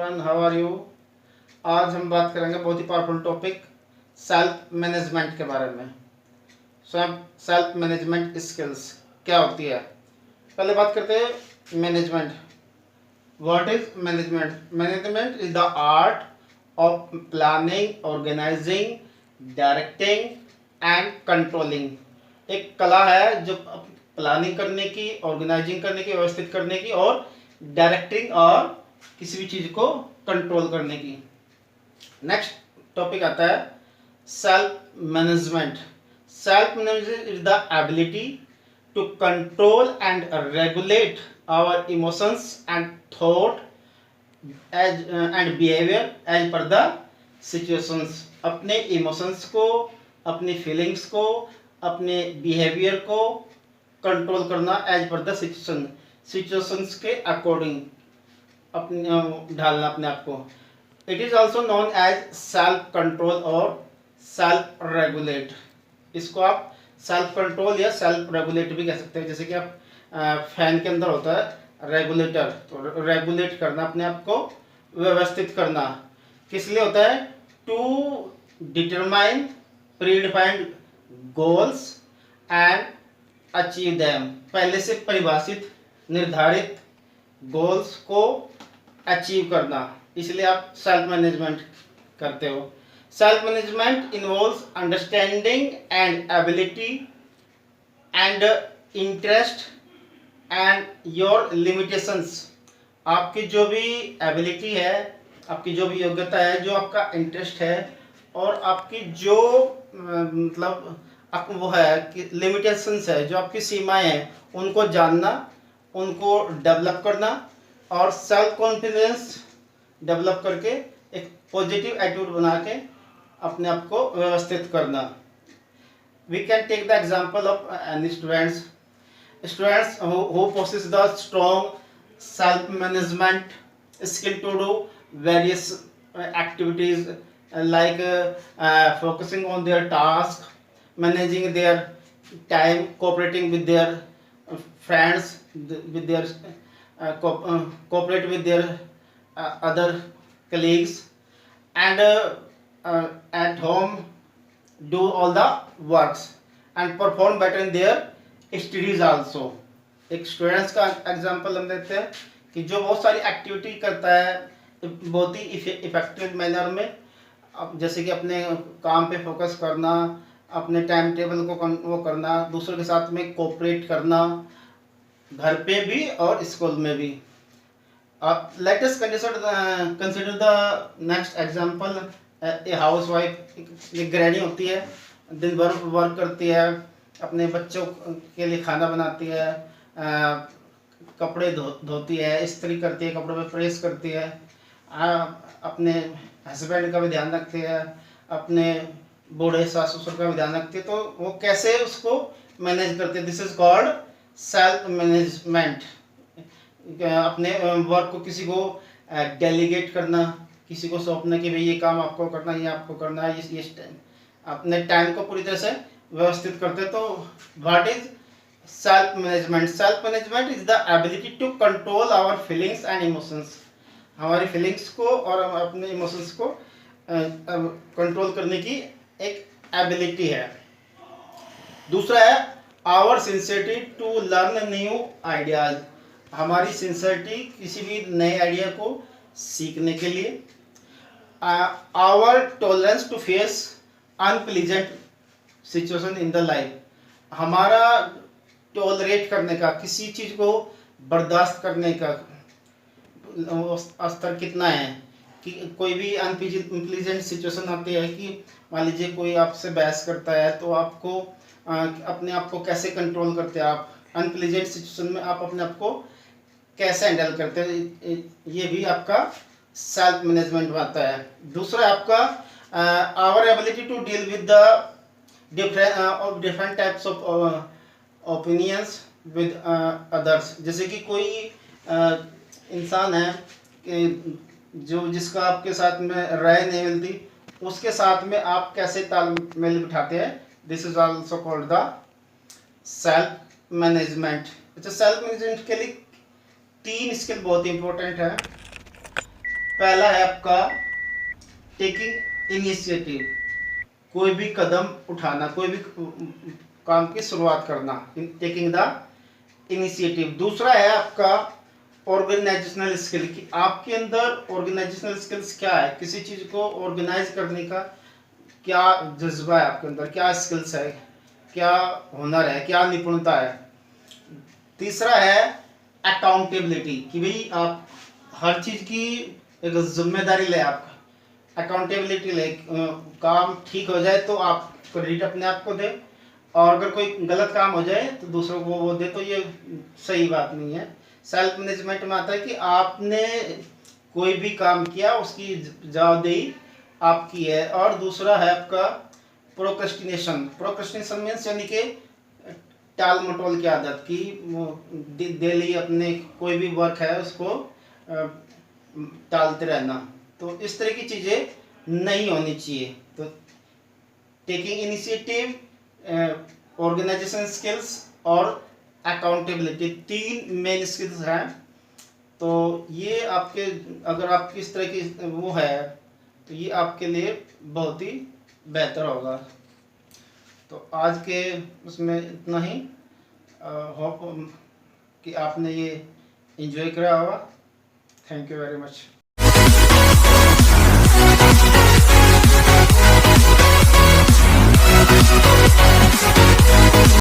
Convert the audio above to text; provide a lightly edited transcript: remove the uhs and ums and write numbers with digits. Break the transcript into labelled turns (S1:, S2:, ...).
S1: Everyone, how are you. आज हम बात करेंगे बहुत ही पावरफुल टॉपिक सेल्फ मैनेजमेंट के बारे में। सेल्फ मैनेजमेंट स्किल्स क्या होती है। पहले बात करते हैं management. What is management? Management is the art of planning, organising, directing and controlling. एक कला है जो प्लानिंग करने की, ऑर्गेनाइजिंग करने की, व्यवस्थित करने की और डायरेक्टिंग और किसी भी चीज को कंट्रोल करने की। नेक्स्ट टॉपिक आता है self management. Self management is the ability to control and regulate our emotions and thought and behaviour as per the situations. अपने इमोशंस को, अपनी फीलिंग्स को, अपने बिहेवियर को कंट्रोल करना एज पर द सिचुएशंस के अकॉर्डिंग अपने ढालना अपने आप को। It is also known as self control और सेल्फ रेगुलेट। इसको आप सेल्फ कंट्रोल या सेल्फ रेगुलेट भी कह सकते हैं। जैसे कि आप फैन के अंदर होता है रेगुलेटर, तो रेगुलेट करना, अपने आप को व्यवस्थित करना। किस लिए होता है? To determine predefined goals and achieve them. पहले से परिभाषित निर्धारित गोल्स को अचीव करना, इसलिए आप सेल्फ मैनेजमेंट करते हो। Self management involves understanding and ability and interest and your limitations. आपकी जो भी एबिलिटी है, आपकी जो भी योग्यता है, जो आपका इंटरेस्ट है और आपकी जो मतलब वो है कि लिमिटेशंस है, जो आपकी सीमाएं हैं, उनको जानना, उनको डेवलप करना और सेल्फ कॉन्फिडेंस डेवलप करके एक पॉजिटिव एटीट्यूड बना के अपने आप को व्यवस्थित करना। We can take the example of any students who possess the strong self management skill to do various activities like focusing on their task, managing their time, cooperating with their friends, with their cooperate with their other colleagues, and at home do all the works and perform better in their studies also। एक students का example हम देते हैं कि जो बहुत सारी activity करता है बहुत ही इफेक्टिव मैनर में। अब जैसे कि अपने काम पे फोकस करना, अपने टाइम टेबल को वो करना, दूसरों के साथ में कोऑपरेट करना, घर पे भी और स्कूल में भी। Let us consider the next example. A house wife, एक गृहिणी होती है, दिन भर वर्क करती है, अपने बच्चों के लिए खाना बनाती है, कपड़े धोती है, इस्त्री करती है, कपड़ों पे प्रेस करती है, अपने हस्बैंड का भी ध्यान रखती है, अपने बूढ़े सास ससुर का भी ध्यान रखती है। तो वो कैसे उसको मैनेज करती है? This is called self management. अपने वर्क को किसी को डेलीगेट करना, किसी को सौंपना कि भाई ये काम आपको करना है, ये आपको करना है, ये अपने टाइम को पूरी तरह से व्यवस्थित करते। तो what is self management? Self management is the ability to control our feelings and emotions. हमारी फीलिंग्स को और अपने इमोशंस को कंट्रोल करने की एक एबिलिटी है। दूसरा है our sincerity to learn new ideas. हमारी सिंसियरिटी किसी भी नए आइडिया को सीखने के लिए। Our tolerance to face unpleasant situation in the life. हमारा टॉलरेट करने का, किसी चीज को बर्दाश्त करने का स्तर कितना है कि कोई भी अनप्लीजेंट सिचुएशन आती है कि मान लीजिए कोई आपसे बहस करता है, तो आपको अपने आप को कैसे कंट्रोल करते हैं आप? अनप्लीजेंट सिचुएशन में आप अपने आप को कैसे हैंडल करते हैं? ये भी आपका सेल्फ मैनेजमेंट में आता है। दूसरा आपका our ability to deal with the different types of opinions with others. जैसे कि कोई इंसान है कि जिसका आपके साथ में राय नहीं मिलती, उसके साथ में आप कैसे तालमेल बिठाते हैं? This is also called the self management. अच्छा, सेल्फ मैनेजमेंट के लिए 3 स्किल बहुत इंपॉर्टेंट है। पहला है आपका टेकिंग इनिशिएटिव, कोई भी कदम उठाना, कोई भी काम की शुरुआत करना, टेकिंग द इनिशिएटिव। दूसरा है आपका ऑर्गेनाइजेशनल स्किल, कि आपके अंदर ऑर्गेनाइजेशनल स्किल्स क्या है, किसी चीज को ऑर्गेनाइज करने का क्या जज्बा है आपके अंदर, क्या स्किल्स है, क्या हुनर है, क्या निपुणता है। तीसरा है अकाउंटेबिलिटी, कि भाई आप हर चीज की एक जिम्मेदारी ले, आप अकाउंटेबिलिटी ले, काम ठीक हो जाए तो आप क्रेडिट अपने आप को दे, और अगर कोई गलत काम हो जाए तो दूसरों को वो दे, तो ये सही बात नहीं है। सेल्फ मैनेजमेंट में आता है कि आपने कोई भी काम किया उसकी जवाबदेही आपकी है। और दूसरा है आपका प्रोक्रेस्टिनेशन। प्रोक्रेस्टिनेशन मीन्स यानी कि टाल मटोल की आदत, की डेली अपने कोई भी वर्क है उसको टालते रहना, तो इस तरह की चीज़ें नहीं होनी चाहिए। तो टेकिंग इनिशिएटिव, ऑर्गेनाइजेशन स्किल्स और अकाउंटेबिलिटी, 3 मेन स्किल्स हैं। तो ये आपके, अगर आपकी इस तरह की वो है तो ये आपके लिए बहुत ही बेहतर होगा। तो आज के उसमें इतना ही। होप कि आपने ये एंजॉय करा होगा। Thank you very much.